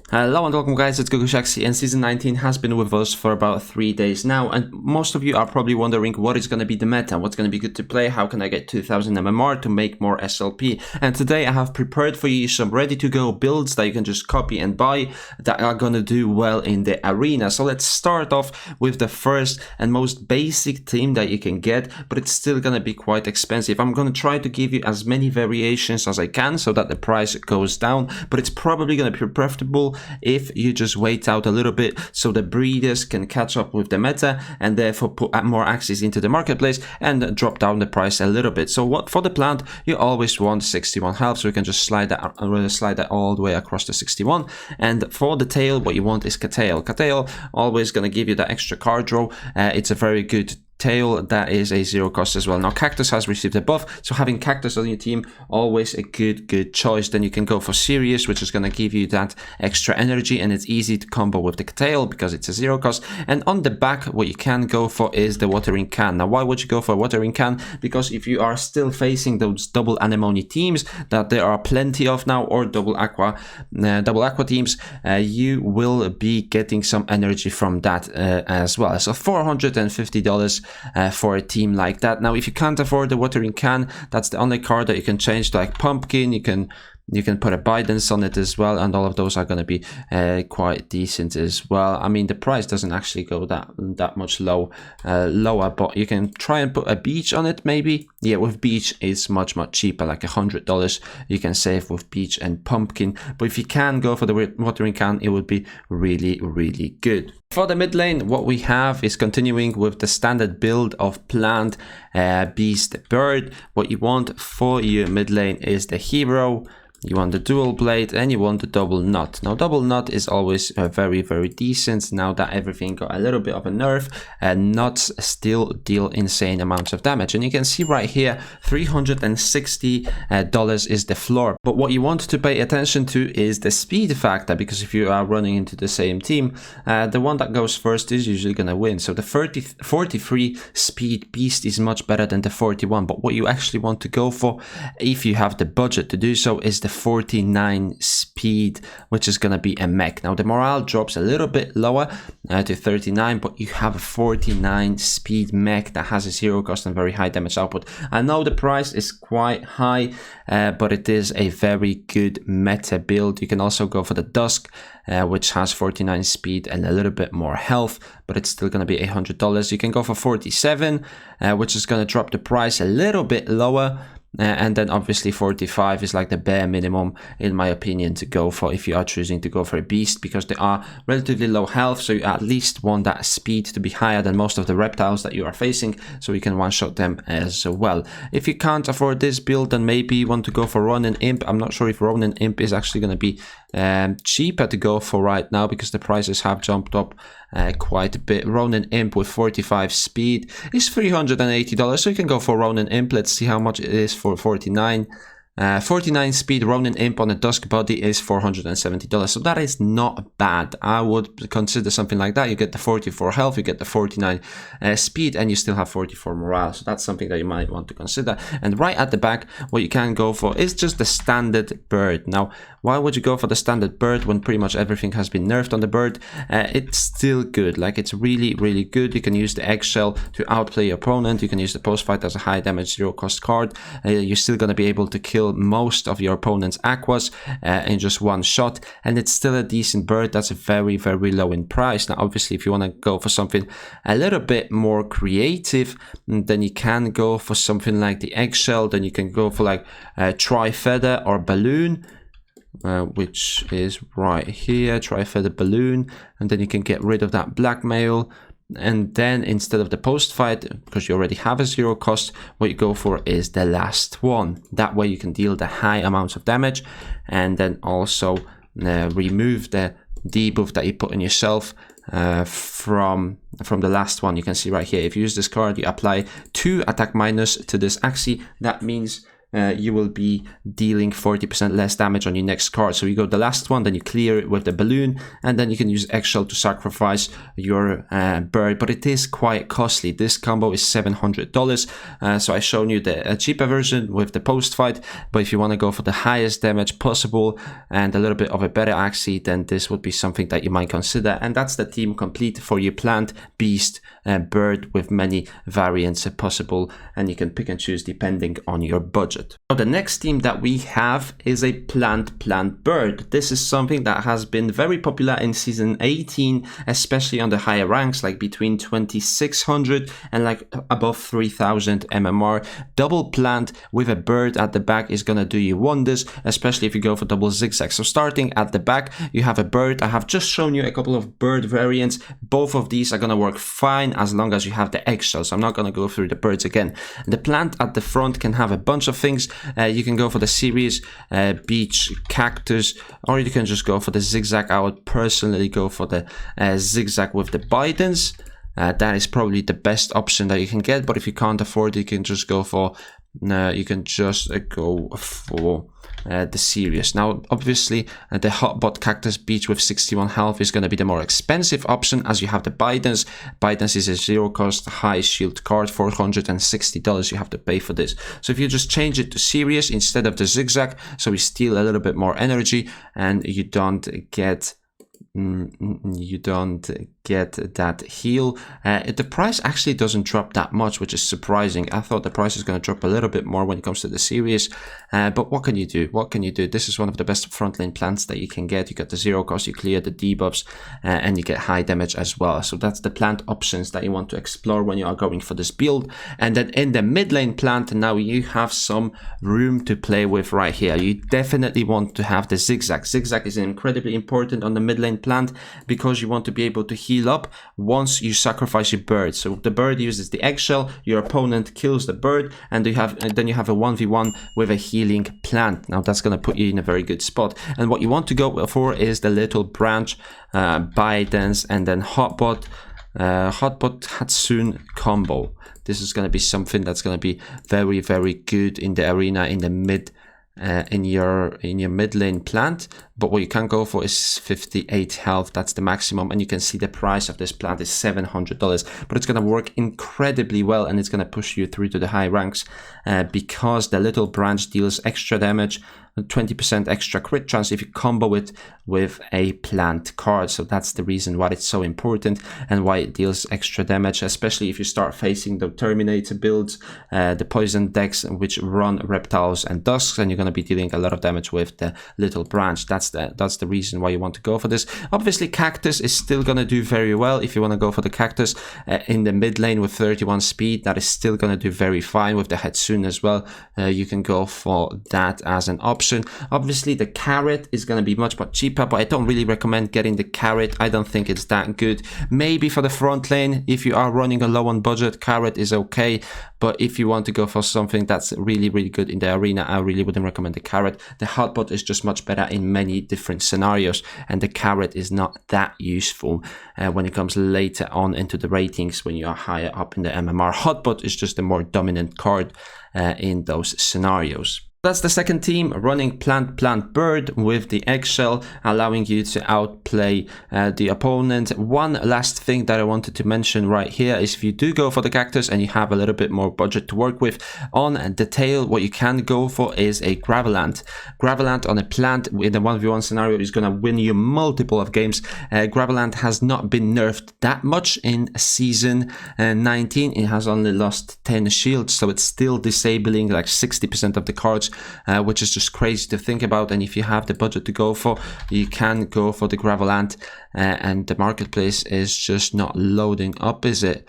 Hello and welcome guys, it's Axie, and Season 19 has been with us for about 3 days now, and most of you are probably wondering what is going to be the meta, what's going to be good to play, how can I get 2000 MMR to make more SLP. And today I have prepared for you some ready to go builds that you can just copy and buy that are going to do well in the arena. So let's start off with the first and most basic team that you can get, but it's still going to be quite expensive. I'm going to try to give you as many variations as I can so that the price goes down, but it's probably going to be preferable if you just wait out a little bit so the breeders can catch up with the meta and therefore put more Axies into the marketplace and drop down the price a little bit. So what for the plant, you always want 61 health, so you can just slide that all the way across to 61. And for the tail, what you want is Katail. Katail always going to give you that extra card draw. It's a very good tail that is a zero cost as well. Now Cactus has received a buff, so having Cactus on your team always a good choice. Then you can go for Sirius, which is going to give you that extra energy, and it's easy to combo with the tail because it's a zero cost. And on the back, what you can go for is the watering can. Now why would you go for a watering can? Because if you are still facing those double anemone teams that there are plenty of now, or double aqua teams, you will be getting some energy from that as well. So $450 for a team like that. Now if you can't afford the watering can, that's the only card that you can change to like pumpkin. You can put a Bidens on it as well, and all of those are going to be quite decent as well. I mean, the price doesn't actually go that much lower, but you can try and put a beach on it maybe. Yeah, with beach it's much cheaper, like $100 you can save with beach and pumpkin. But if you can go for the watering can, it would be really good. For the mid lane, what we have is continuing with the standard build of plant, beast, bird. What you want for your mid lane is the hero. You want the dual blade, and you want the double nut. Now double nut is always very decent. Now that everything got a little bit of a nerf, nuts still deal insane amounts of damage, and you can see right here $360 is the floor. But what you want to pay attention to is the speed factor, because if you are running into the same team, the one that goes first is usually gonna win. So the 43 speed beast is much better than the 41, but what you actually want to go for, if you have the budget to do so, is the 49 speed, which is going to be a mech. Now the morale drops a little bit lower to 39, but you have a 49 speed mech that has a zero cost and very high damage output. I know the price is quite high, but it is a very good meta build. You can also go for the Dusk, which has 49 speed and a little bit more health, but it's still going to be $100. You can go for 47, which is going to drop the price a little bit lower. And then obviously 45 is like the bare minimum in my opinion to go for if you are choosing to go for a beast, because they are relatively low health, so you at least want that speed to be higher than most of the reptiles that you are facing, so you can one-shot them as well. If you can't afford this build, then maybe you want to go for Ronin Imp. I'm not sure if Ronin Imp is actually going to be cheaper to go for right now, because the prices have jumped up quite a bit. Ronin Imp with 45 speed is $380, so you can go for Ronin Imp. Let's see how much it is for 49. 49 speed Ronin Imp on a Dusk body is $470, so that is not bad. I would consider something like that. You get the 44 health, you get the 49 speed, and you still have 44 morale, so that's something that you might want to consider. And right at the back, what you can go for is just the standard bird. Now why would you go for the standard bird when pretty much everything has been nerfed on the bird? It's still good, like it's really good. You can use the eggshell to outplay your opponent. You can use the post fight as a high damage zero cost card. You're still going to be able to kill most of your opponent's aquas in just one shot, and it's still a decent bird that's very low in price. Now obviously if you want to go for something a little bit more creative, then you can go for something like the eggshell. Then you can go for like tri-feather or balloon, which is right here, tri-feather balloon, and then you can get rid of that blackmail. And then instead of the post fight, because you already have a zero cost, what you go for is the last one. That way you can deal the high amounts of damage, and then also remove the debuff that you put on yourself from the last one. You can see right here, if you use this card, you apply 2 attack minus to this Axie. That means you will be dealing 40% less damage on your next card. So you go the last one, then you clear it with the balloon, and then you can use eggshell to sacrifice your bird. But it is quite costly. This combo is $700. So I shown you the cheaper version with the post fight. But if you want to go for the highest damage possible and a little bit of a better Axie, then this would be something that you might consider. And that's the team complete for your plant, beast, bird with many variants possible, and you can pick and choose depending on your budget. Now the next team that we have is a plant bird. This is something that has been very popular in season 18, especially on the higher ranks, like between 2600 and like above 3000 MMR. Double plant with a bird at the back is gonna do you wonders, especially if you go for double zigzag. So starting at the back, you have a bird. I have just shown you a couple of bird variants. Both of these are gonna work fine as long as you have the eggshells. I'm not gonna go through the birds again. The plant at the front can have a bunch of things. You can go for the series, beach, cactus, or you can just go for the zigzag. I would personally go for the zigzag with the Bidens. That is probably the best option that you can get, but if you can't afford it, you can just go for the series. Now obviously the hotbot cactus beach with 61 health is going to be the more expensive option, as you have the Bidens. Bidens is a zero cost high shield card, $460 you have to pay for this. So if you just change it to series instead of the zigzag, so we steal a little bit more energy and you don't get that heal. The price actually doesn't drop that much, which is surprising. I thought the price is going to drop a little bit more when it comes to the series, but what can you do? This is one of the best front lane plants that you can get. You got the zero cost, you clear the debuffs, and you get high damage as well. So that's the plant options that you want to explore when you are going for this build. And then in the mid lane plant, now you have some room to play with right here. You definitely want to have the zigzag. Zigzag is incredibly important on the mid lane plant because you want to be able to heal up once you sacrifice your bird. So the bird uses the eggshell, your opponent kills the bird, and then you have a 1v1 with a healing plant. Now that's going to put you in a very good spot. And what you want to go for is the little branch, Bidens, and then hotbot Hatsune combo. This is going to be something that's going to be very, very good in the arena in the mid in your mid lane plant. But what you can go for is 58 health. That's the maximum, and you can see the price of this plant is $700. But it's going to work incredibly well, and it's going to push you through to the high ranks because the little branch deals extra damage, 20% extra crit chance if you combo it with a plant card. So that's the reason why it's so important and why it deals extra damage, especially if you start facing the Terminator builds, the poison decks which run reptiles and dusks, and you're going to be dealing a lot of damage with the little branch. That's the reason why you want to go for this. Obviously cactus is still going to do very well if you want to go for the cactus in the mid lane with 31 speed. That is still going to do very fine with the Hatsune as well. You can go for that as an option. Obviously the carrot is going to be much cheaper, but I don't really recommend getting the carrot. I don't think it's that good. Maybe for the front lane, if you are running a low on budget, carrot is okay. But if you want to go for something that's really, really good in the arena, I really wouldn't recommend the carrot. The hotbot is just much better in many different scenarios, and the carrot is not that useful when it comes later on into the ratings when you are higher up in the MMR. Hotbot is just a more dominant card in those scenarios. That's the second team, running plant bird with the eggshell, allowing you to outplay the opponent. One last thing that I wanted to mention right here is if you do go for the cactus and you have a little bit more budget to work with, on the tail what you can go for is a Gravelant. Gravelant on a plant in the 1v1 scenario is going to win you multiple of games. Gravelant has not been nerfed that much in season 19. It has only lost 10 shields, so it's still disabling like 60% of the cards, which is just crazy to think about. And if you have the budget to go for, you can go for the Gravelant, and the marketplace is just not loading up, is it?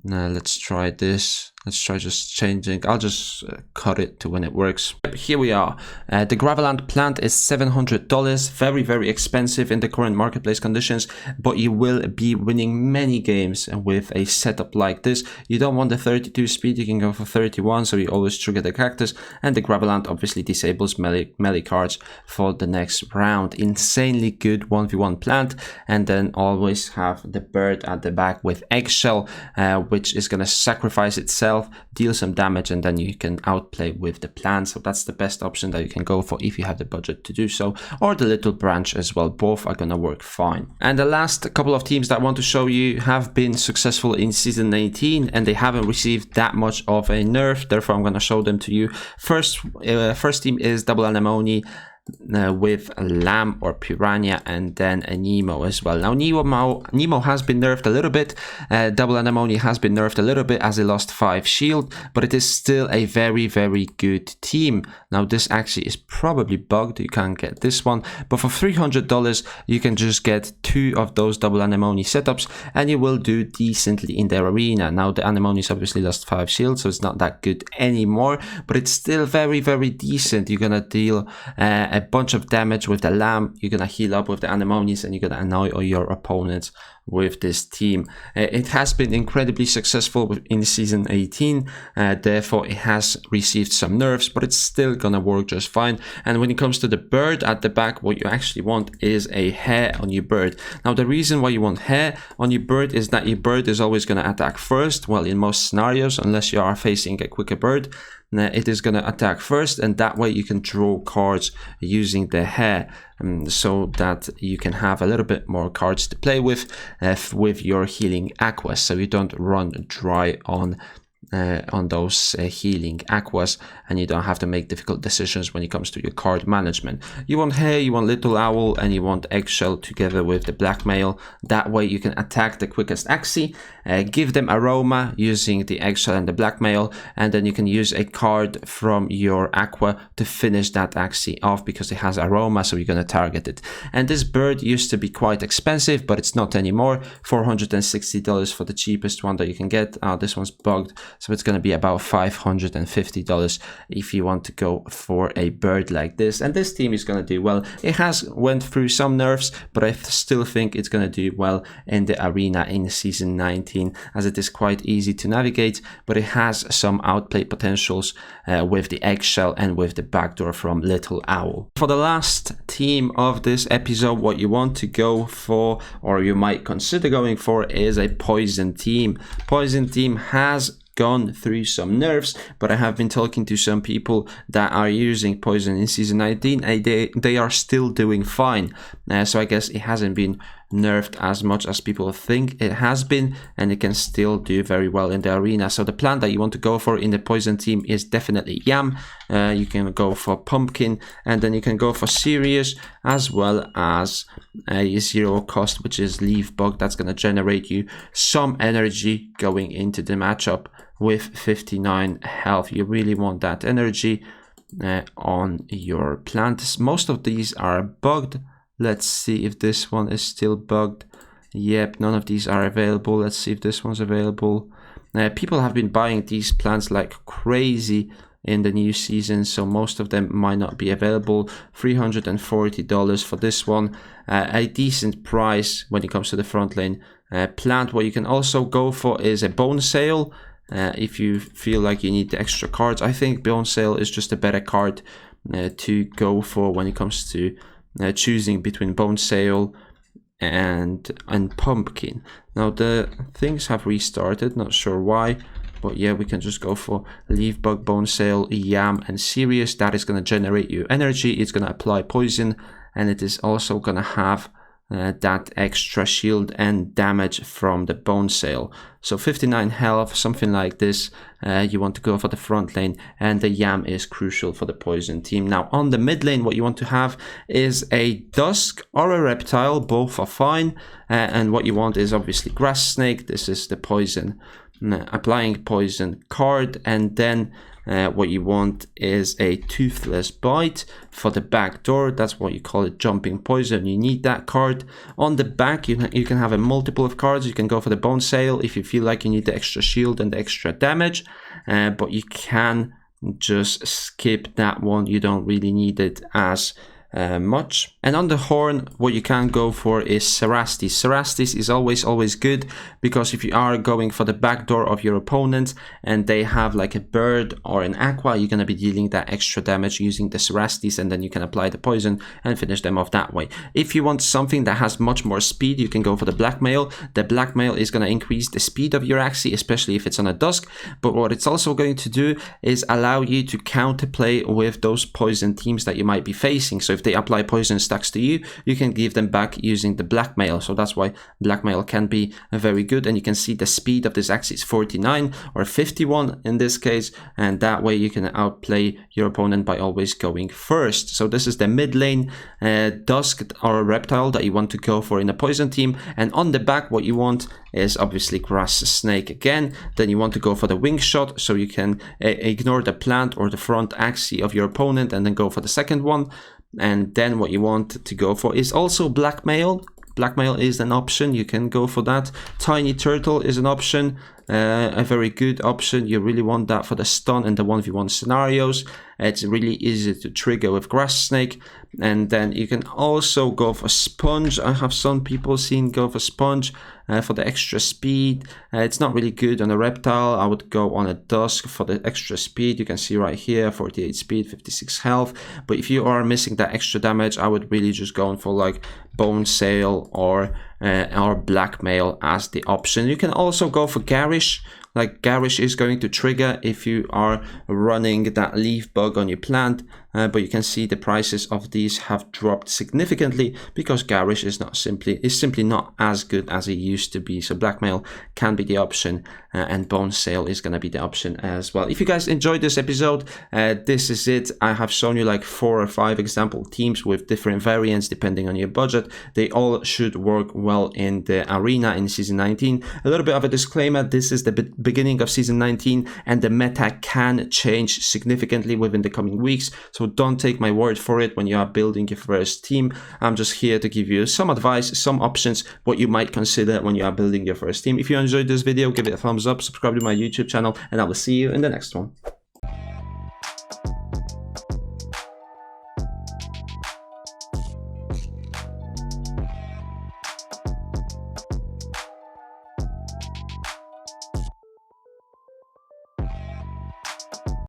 Let's try this. Let's try just changing. I'll just cut it to when it works. Here we are. The Gravelant plant is $700. Very, very expensive in the current marketplace conditions, but you will be winning many games with a setup like this. You don't want the 32 speed, you can go for 31, so you always trigger the cactus, and the Gravelant obviously disables melee cards for the next round. Insanely good 1v1 plant, and then always have the bird at the back with eggshell, which is going to sacrifice itself health, deal some damage, and then you can outplay with the plant. So that's the best option that you can go for if you have the budget to do so, or the little branch as well. Both are gonna work fine. And the last couple of teams that I want to show you have been successful in season 18, and they haven't received that much of a nerf. Therefore, I'm gonna show them to you. First team is Double Anemone with Lamb or Piranha, and then a Nemo as well. Now Nemo has been nerfed a little bit. Double Anemone has been nerfed a little bit as he lost 5 shield, but it is still a very, very good team. Now this actually is probably bugged. You can't get this one, but for $300 you can just get 2 of those Double Anemone setups, and you will do decently in their arena. Now the Anemone's obviously lost 5 shield, so it's not that good anymore, but it's still very, very decent. You're gonna deal a bunch of damage with the Lamb, you're gonna heal up with the Anemones, and you're gonna annoy all your opponents with this team. It has been incredibly successful in season 18, therefore it has received some nerfs, but it's still gonna work just fine. And when it comes to the bird at the back, what you actually want is a hair on your bird. Now the reason why you want hair on your bird is that your bird is always gonna attack first. Well, in most scenarios, unless you are facing a quicker bird, it is going to attack first, and that way you can draw cards using the hair, so that you can have a little bit more cards to play with your healing aquas, so you don't run dry on those healing aquas, and you don't have to make difficult decisions when it comes to your card management. You want hair, you want little owl, and you want eggshell together with the blackmail. That way you can attack the quickest Axie, give them aroma using the eggshell and the blackmail, and then you can use a card from your aqua to finish that Axie off because it has aroma, so you're going to target it. And this bird used to be quite expensive, but it's not anymore. $460 for the cheapest one that you can get. This one's bugged, so it's going to be about $550 if you want to go for a bird like this. And this team is going to do well. It has went through some nerfs, but I still think it's going to do well in the arena in season 19, as it is quite easy to navigate, but it has some outplay potentials with the eggshell and with the backdoor from Little Owl. For the last team of this episode, what you want to go for, or you might consider going for, is a poison team. Poison team has gone through some nerfs, but I have been talking to some people that are using poison in season 19, and they are still doing fine. So I guess it hasn't been nerfed as much as people think it has been, and it can still do very well in the arena. So the plan that you want to go for in the poison team is definitely Yam. You can go for Pumpkin, and then you can go for Sirius, as well as a 0 cost, which is Leaf Bug. That's going to generate you some energy going into the matchup with 59 health. You really want that energy on your plants. Most of these are bugged. Let's see if this one is still bugged. Yep, none of these are available. Let's see if this one's available. People have been buying these plants like crazy in the new season, so most of them might not be available. $340 for this one. A decent price when it comes to the front lane plant. What you can also go for is a Bone Sail. If you feel like you need the extra cards, I think Bone Sail is just a better card to go for when it comes to choosing between Bone Sail and Pumpkin. Now the things have restarted, not sure why, but yeah, we can just go for Leaf Bug, Bone Sail, Yam, and Sirius. That is going to generate you energy. It's going to apply poison, and it is also going to have that extra shield and damage from the Bone Sail. So 59 health, something like this. You want to go for the front lane, and the Yam is crucial for the poison team. Now on the mid lane, what you want to have is a Dusk or a Reptile. Both are fine, and what you want is obviously Grass Snake. This is the poison, applying poison card, and then what you want is a Toothless Bite for the back door. That's what you call it, jumping poison. You need that card. On the back, you can have a multiple of cards. You can go for the Bone Sail if you feel like you need the extra shield and the extra damage, but you can just skip that one. You don't really need it as much. And on the horn, what you can go for is Cerastes. Cerastes is always good, because if you are going for the backdoor of your opponent and they have like a bird or an aqua, you're going to be dealing that extra damage using the Cerastes, and then you can apply the poison and finish them off that way. If you want something that has much more speed, you can go for the blackmail. The blackmail is going to increase the speed of your Axie, especially if it's on a dusk, but what it's also going to do is allow you to counterplay with those poison teams that you might be facing. So if they apply poison stacks to you, you can give them back using the blackmail. So that's why blackmail can be very good. And you can see the speed of this Axie is 49 or 51 in this case, and that way you can outplay your opponent by always going first. So this is the mid lane dusk or reptile that you want to go for in a poison team. And on the back, what you want is obviously grass snake again. Then you want to go for the wing shot, so you can ignore the plant or the front Axie of your opponent and then go for the second one. And then what you want to go for is also blackmail. Blackmail is an option, you can go for that. Tiny turtle is an option, a very good option. You really want that for the stun and the 1v1 scenarios. It's really easy to trigger with grass snake. And then you can also go for sponge. I have some people seen go for sponge for the extra speed. It's not really good on a reptile. I would go on a dusk for the extra speed. You can see right here, 48 speed, 56 health. But if you are missing that extra damage, I would really just go on for like bone sail or blackmail as the option. You can also go for garish. Like garish is going to trigger if you are running that leaf bug on your plant, but you can see the prices of these have dropped significantly because garish is simply not as good as it used to be. So blackmail can be the option, and bone sail is going to be the option as well. If you guys enjoyed this episode, this is it. I have shown you like 4 or 5 example teams with different variants depending on your budget. They all should work well in the arena in season 19. A little bit of a disclaimer: this is the beginning of season 19 and the meta can change significantly within the coming weeks, so don't take my word for it when you are building your first team. I'm just here to give you some advice, some options, what you might consider when you are building your first team. If you enjoyed this video, give it a thumbs up, subscribe to my YouTube channel, and I will see you in the next one.